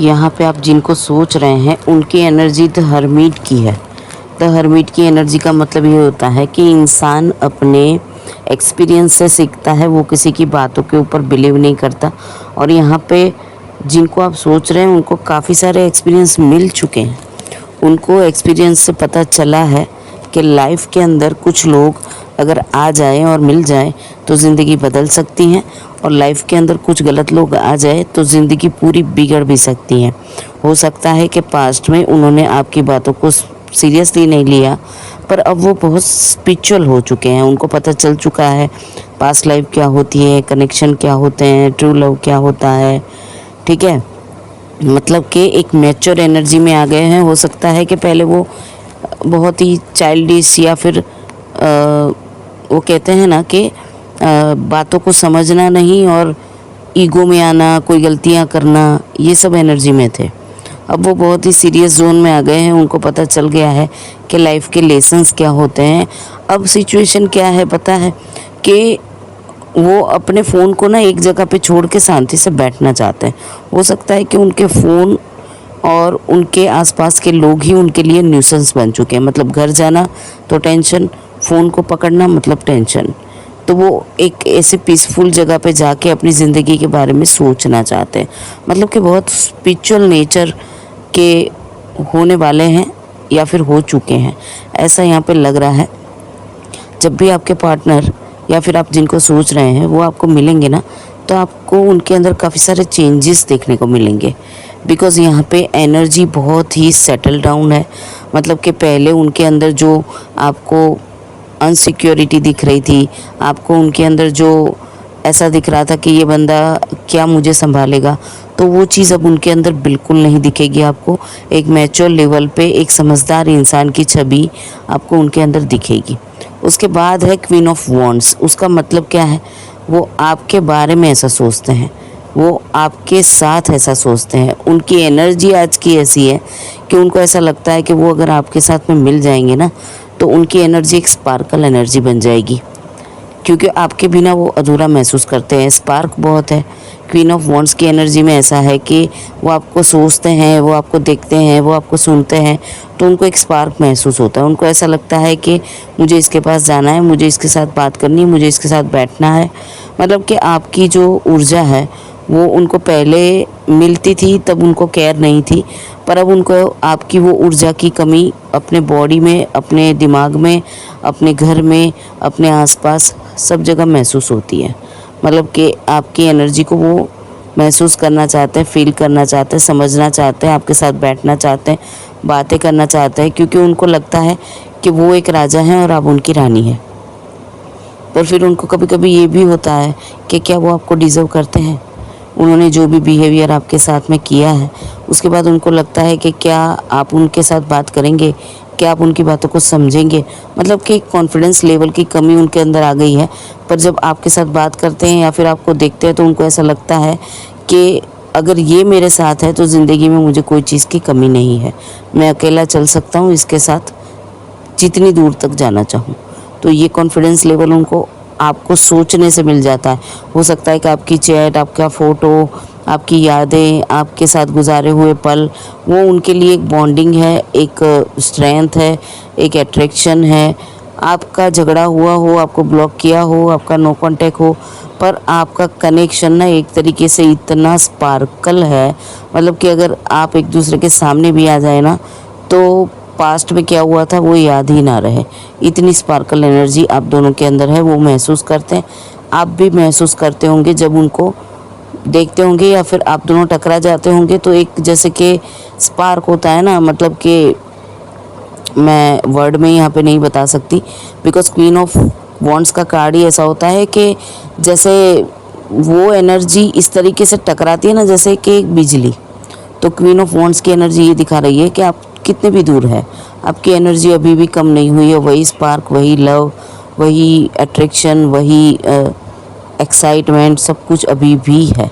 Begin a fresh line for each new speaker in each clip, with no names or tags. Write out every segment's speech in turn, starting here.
यहाँ पे आप जिनको सोच रहे हैं उनकी एनर्जी द हर्मिट की है। द हर्मिट की एनर्जी का मतलब ये होता है कि इंसान अपने एक्सपीरियंस से सीखता है, वो किसी की बातों के ऊपर बिलीव नहीं करता। और यहाँ पे जिनको आप सोच रहे हैं उनको काफ़ी सारे एक्सपीरियंस मिल चुके हैं। उनको एक्सपीरियंस से पता चला है कि लाइफ के अंदर कुछ लोग अगर आ जाएं और मिल जाएं तो ज़िंदगी बदल सकती हैं, और लाइफ के अंदर कुछ गलत लोग आ जाए तो ज़िंदगी पूरी बिगड़ भी सकती है। हो सकता है कि पास्ट में उन्होंने आपकी बातों को सीरियसली नहीं लिया, पर अब वो बहुत स्पिरिचुअल हो चुके हैं। उनको पता चल चुका है पास्ट लाइफ क्या होती है, कनेक्शन क्या होते हैं, ट्रू लव क्या होता है। ठीक है, मतलब कि एक मैच्योर एनर्जी में आ गए हैं। हो सकता है कि पहले वो बहुत ही चाइल्डिश या फिर वो कहते हैं ना कि बातों को समझना नहीं और ईगो में आना, कोई गलतियां करना, ये सब एनर्जी में थे। अब वो बहुत ही सीरियस जोन में आ गए हैं। उनको पता चल गया है कि लाइफ के लेसन्स क्या होते हैं। अब सिचुएशन क्या है पता है कि वो अपने फ़ोन को ना एक जगह पे छोड़ के शांति से बैठना चाहते हैं। हो सकता है कि उनके फ़ोन और उनके आसपास के लोग ही उनके लिए न्यूसेंस बन चुके हैं। मतलब घर जाना तो टेंशन, फ़ोन को पकड़ना मतलब टेंशन। तो वो एक ऐसे पीसफुल जगह पे जाके अपनी ज़िंदगी के बारे में सोचना चाहते हैं। मतलब कि बहुत स्पिरिचुअल नेचर के होने वाले हैं या फिर हो चुके हैं, ऐसा यहाँ पे लग रहा है। जब भी आपके पार्टनर या फिर आप जिनको सोच रहे हैं वो आपको मिलेंगे ना, तो आपको उनके अंदर काफ़ी सारे चेंजेस देखने को मिलेंगे। बिकॉज़ यहाँ पे एनर्जी बहुत ही सेटल डाउन है। मतलब कि पहले उनके अंदर जो आपको अनसिक्योरिटी दिख रही थी, आपको उनके अंदर जो ऐसा दिख रहा था कि ये बंदा क्या मुझे संभालेगा, तो वो चीज़ अब उनके अंदर बिल्कुल नहीं दिखेगी। आपको एक मैच्योर लेवल पे एक समझदार इंसान की छवि आपको उनके अंदर दिखेगी। उसके बाद है क्वीन ऑफ वॉन्ड्स। उसका मतलब क्या है? वो आपके बारे में ऐसा सोचते हैं, वो आपके साथ ऐसा सोचते हैं। उनकी एनर्जी आज की ऐसी है कि उनको ऐसा लगता है कि वो अगर आपके साथ में मिल जाएंगे ना, तो उनकी एनर्जी एक स्पार्कल एनर्जी बन जाएगी, क्योंकि आपके बिना वो अधूरा महसूस करते हैं। स्पार्क बहुत है। क्वीन ऑफ वॉन्ड्स की एनर्जी में ऐसा है कि वो आपको सोचते हैं, वो आपको देखते हैं, वो आपको सुनते हैं, तो उनको एक स्पार्क महसूस होता है। उनको ऐसा लगता है कि मुझे इसके पास जाना है, मुझे इसके साथ बात करनी है, मुझे इसके साथ बैठना है। मतलब कि आपकी जो ऊर्जा है वो उनको पहले मिलती थी तब उनको केयर नहीं थी, पर अब उनको आपकी वो ऊर्जा की कमी अपने बॉडी में, अपने दिमाग में, अपने घर में, अपने आसपास सब जगह महसूस होती है। मतलब कि आपकी एनर्जी को वो महसूस करना चाहते हैं, फील करना चाहते हैं, समझना चाहते हैं, आपके साथ बैठना चाहते हैं, बातें करना चाहते हैं, क्योंकि उनको लगता है कि वो एक राजा हैं और आप उनकी रानी हैं। पर फिर उनको कभी कभी ये भी होता है कि क्या वो आपको डिज़र्व करते हैं। उन्होंने जो भी बिहेवियर आपके साथ में किया है, उसके बाद उनको लगता है कि क्या आप उनके साथ बात करेंगे, क्या आप उनकी बातों को समझेंगे। मतलब कि कॉन्फिडेंस लेवल की कमी उनके अंदर आ गई है। पर जब आपके साथ बात करते हैं या फिर आपको देखते हैं तो उनको ऐसा लगता है कि अगर ये मेरे साथ है तो ज़िंदगी में मुझे कोई चीज़ की कमी नहीं है, मैं अकेला चल सकता हूँ इसके साथ जितनी दूर तक जाना चाहूँ। तो ये कॉन्फिडेंस लेवल उनको आपको सोचने से मिल जाता है। हो सकता है कि आपकी चैट, आपका फ़ोटो, आपकी यादें, आपके साथ गुजारे हुए पल, वो उनके लिए एक बॉन्डिंग है, एक स्ट्रेंथ है, एक अट्रैक्शन है। आपका झगड़ा हुआ हो, आपको ब्लॉक किया हो, आपका नो कांटेक्ट हो, पर आपका कनेक्शन ना एक तरीके से इतना स्पार्कल है। मतलब कि अगर आप एक दूसरे के सामने भी आ जाए ना, तो पास्ट में क्या हुआ था वो याद ही ना रहे। इतनी स्पार्कल एनर्जी आप दोनों के अंदर है, वो महसूस करते हैं। आप भी महसूस करते होंगे जब उनको देखते होंगे या फिर आप दोनों टकरा जाते होंगे, तो एक जैसे कि स्पार्क होता है ना। मतलब कि मैं वर्ड में यहाँ पे नहीं बता सकती, बिकॉज क्वीन ऑफ वॉन्ड्स का कार्ड ही ऐसा होता है कि जैसे वो एनर्जी इस तरीके से टकराती है ना, जैसे कि एक बिजली। तो क्वीन ऑफ वॉन्ड्स की एनर्जी ये दिखा रही है कि आप कितने भी दूर है, आपकी एनर्जी अभी भी कम नहीं हुई है। वही स्पार्क, वही लव, वही अट्रैक्शन, वही एक्साइटमेंट, सब कुछ अभी भी है।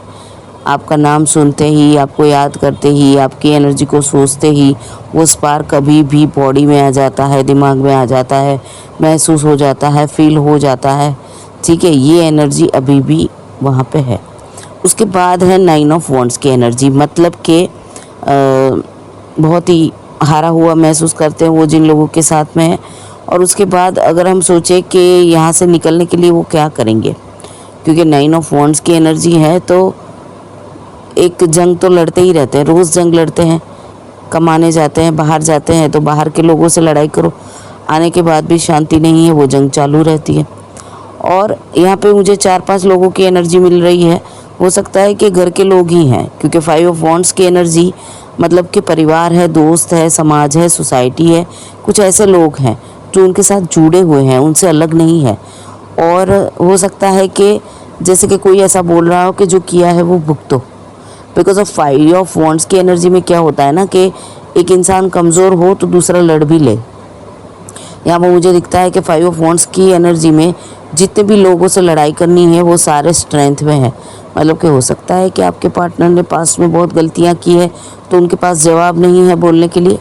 आपका नाम सुनते ही, आपको याद करते ही, आपकी एनर्जी को सोचते ही वो स्पार्क अभी भी बॉडी में आ जाता है, दिमाग में आ जाता है, महसूस हो जाता है, फील हो जाता है। ठीक है, ये एनर्जी अभी भी वहाँ पे है। उसके बाद है नाइन ऑफ वॉन्ड्स की एनर्जी। मतलब कि बहुत ही हारा हुआ महसूस करते हैं वो जिन लोगों के साथ में है। और उसके बाद अगर हम सोचें कि यहाँ से निकलने के लिए वो क्या करेंगे, क्योंकि 9 ऑफ वॉन्ड्स की एनर्जी है, तो एक जंग तो लड़ते ही रहते हैं, रोज़ जंग लड़ते हैं। कमाने जाते हैं, बाहर जाते हैं तो बाहर के लोगों से लड़ाई करो, आने के बाद भी शांति नहीं है, वो जंग चालू रहती है। और यहाँ पे मुझे 4-5 लोगों की एनर्जी मिल रही है। हो सकता है कि घर के लोग ही हैं, क्योंकि 5 ऑफ वॉन्ड्स की एनर्जी मतलब कि परिवार है, दोस्त है, समाज है, सोसाइटी है, कुछ ऐसे लोग हैं जो उनके साथ जुड़े हुए हैं, उनसे अलग नहीं है। और हो सकता है कि जैसे कि कोई ऐसा बोल रहा हो कि जो किया है वो भुगतो। बिकॉज ऑफ 5 ऑफ वॉन्ड्स की एनर्जी में क्या होता है ना कि एक इंसान कमज़ोर हो तो दूसरा लड़ भी ले। यहाँ पर मुझे दिखता है कि 5 ऑफ वॉन्ड्स की एनर्जी में जितने भी लोगों से लड़ाई करनी है वो सारे स्ट्रेंथ में है। मतलब कि हो सकता है कि आपके पार्टनर ने पास्ट में बहुत गलतियाँ की है तो उनके पास जवाब नहीं है बोलने के लिए।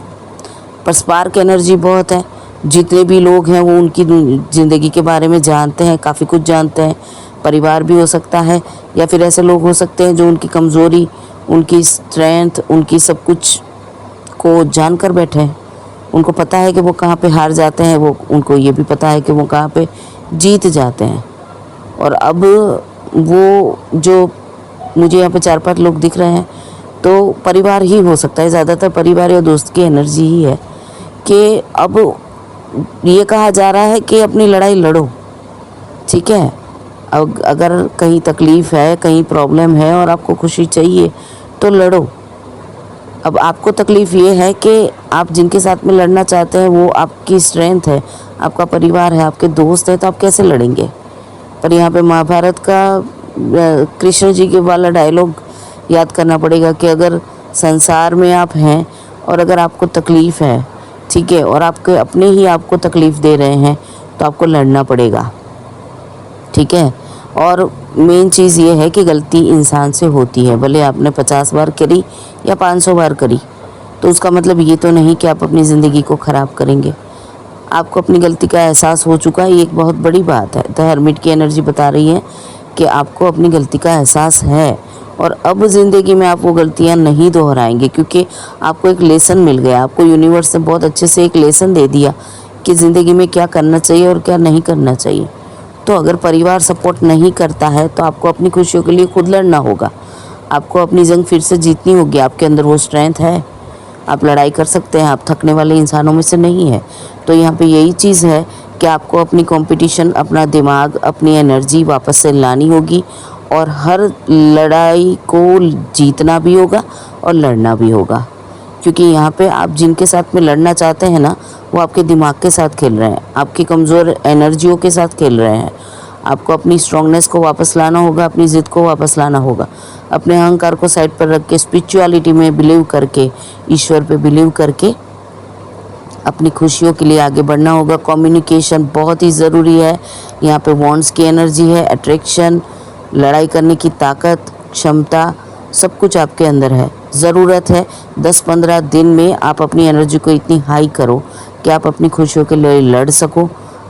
पर स्पार्क एनर्जी बहुत है, जितने भी लोग हैं वो उनकी ज़िंदगी के बारे में जानते हैं, काफ़ी कुछ जानते हैं। परिवार भी हो सकता है, या फिर ऐसे लोग हो सकते हैं जो उनकी कमज़ोरी, उनकी स्ट्रेंथ, उनकी सब कुछ को जान कर बैठे हैं। उनको पता है कि वो कहाँ पे हार जाते हैं, वो उनको ये भी पता है कि वो कहाँ पे जीत जाते हैं। और अब वो जो मुझे यहाँ पे 4-5 लोग दिख रहे हैं तो परिवार ही हो सकता है, ज़्यादातर परिवार या दोस्त की एनर्जी ही है कि अब ये कहा जा रहा है कि अपनी लड़ाई लड़ो, ठीक है। अब अगर कहीं तकलीफ़ है, कहीं प्रॉब्लम है और आपको खुशी चाहिए तो लड़ो। अब आपको तकलीफ़ ये है कि आप जिनके साथ में लड़ना चाहते हैं वो आपकी स्ट्रेंथ है, आपका परिवार है, आपके दोस्त है, तो आप कैसे लड़ेंगे। पर यहाँ पे महाभारत का कृष्ण जी के वाला डायलॉग याद करना पड़ेगा कि अगर संसार में आप हैं और अगर आपको तकलीफ़ है, ठीक है, और आपके अपने ही आपको तकलीफ़ दे रहे हैं तो आपको लड़ना पड़ेगा, ठीक है। और मेन चीज़ ये है कि गलती इंसान से होती है, भले आपने 50 बार करी या 500 बार करी, तो उसका मतलब ये तो नहीं कि आप अपनी ज़िंदगी को ख़राब करेंगे। आपको अपनी गलती का एहसास हो चुका है, ये एक बहुत बड़ी बात है। द हर्मिट की एनर्जी बता रही है कि आपको अपनी गलती का एहसास है और अब ज़िंदगी में आप वो गलतियाँ नहीं दोहराएंगे, क्योंकि आपको एक लेसन मिल गया। आपको यूनिवर्स ने बहुत अच्छे से एक लेसन दे दिया कि ज़िंदगी में क्या करना चाहिए और क्या नहीं करना चाहिए। तो अगर परिवार सपोर्ट नहीं करता है तो आपको अपनी खुशियों के लिए खुद लड़ना होगा। आपको अपनी जंग फिर से जीतनी होगी। आपके अंदर वो स्ट्रेंथ है, आप लड़ाई कर सकते हैं, आप थकने वाले इंसानों में से नहीं है। तो यहाँ पे यही चीज़ है कि आपको अपनी कंपटीशन, अपना दिमाग, अपनी एनर्जी वापस से लानी होगी और हर लड़ाई को जीतना भी होगा और लड़ना भी होगा। क्योंकि यहाँ पे आप जिनके साथ में लड़ना चाहते हैं ना, वो आपके दिमाग के साथ खेल रहे हैं, आपकी कमज़ोर एनर्जियों के साथ खेल रहे हैं। आपको अपनी स्ट्रॉन्गनेस को वापस लाना होगा, अपनी ज़िद को वापस लाना होगा, अपने अहंकार को साइड पर रख के स्पिरिचुअलिटी में बिलीव करके, ईश्वर पे बिलीव करके अपनी खुशियों के लिए आगे बढ़ना होगा। कम्युनिकेशन बहुत ही ज़रूरी है। यहाँ पे वॉन्ड्स की एनर्जी है, अट्रैक्शन, लड़ाई करने की ताकत, क्षमता, सब कुछ आपके अंदर है। ज़रूरत है 10-15 दिन में आप अपनी एनर्जी को इतनी हाई करो कि आप अपनी खुशियों के लिए लड़ सको,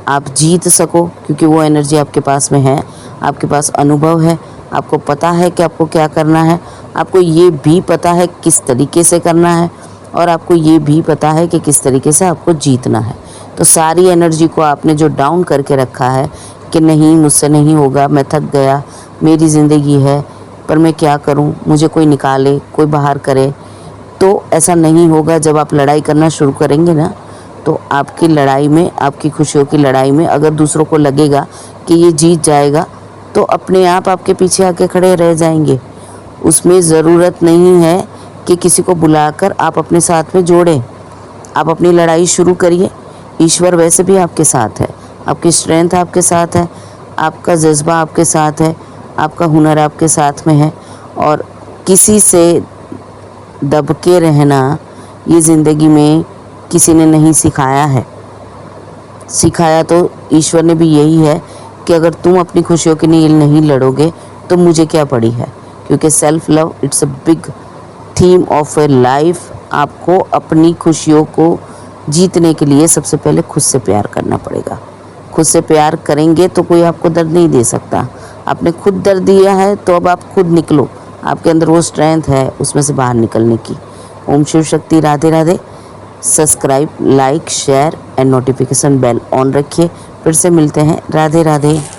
आप जीत सको, क्योंकि वो एनर्जी आपके पास में है, आपके पास अनुभव है, आपको पता है कि आपको क्या करना है, आपको ये भी पता है किस तरीके से करना है और आपको ये भी पता है कि किस तरीके से आपको जीतना है। तो सारी एनर्जी को आपने जो डाउन करके रखा है कि नहीं मुझसे नहीं होगा, मैं थक गया, मेरी ज़िंदगी है पर मैं क्या करूं, मुझे कोई निकाले, कोई बाहर करे, तो ऐसा नहीं होगा। जब आप लड़ाई करना शुरू करेंगे ना, तो आपकी लड़ाई में, आपकी खुशियों की लड़ाई में अगर दूसरों को लगेगा कि ये जीत जाएगा तो अपने आप आपके पीछे आके खड़े रह जाएंगे। उसमें ज़रूरत नहीं है कि किसी को बुलाकर आप अपने साथ में जोड़ें। आप अपनी लड़ाई शुरू करिए। ईश्वर वैसे भी आपके साथ है, आपकी स्ट्रेंथ आपके साथ है, आपका जज्बा आपके साथ है, आपका हुनर आपके साथ में है। और किसी से दब के रहना ये ज़िंदगी में किसी ने नहीं सिखाया है। सिखाया तो ईश्वर ने भी यही है कि अगर तुम अपनी खुशियों के लिए नहीं लड़ोगे तो मुझे क्या पड़ी है। क्योंकि self love it's a big theme of A life. आपको अपनी खुशियों को जीतने के लिए सबसे पहले खुद से प्यार करना पड़ेगा। खुद से प्यार करेंगे तो कोई आपको दर्द नहीं दे सकता। आपने खुद दर्द दिया है तो अब आप खुद निकलो। आपके अंदर वो स्ट्रेंथ है उसमें से बाहर निकलने की। Om Shiv Shakti. Radhe Radhe. Subscribe, like, share and notification bell on रखिए। फिर से मिलते हैं। राधे राधे।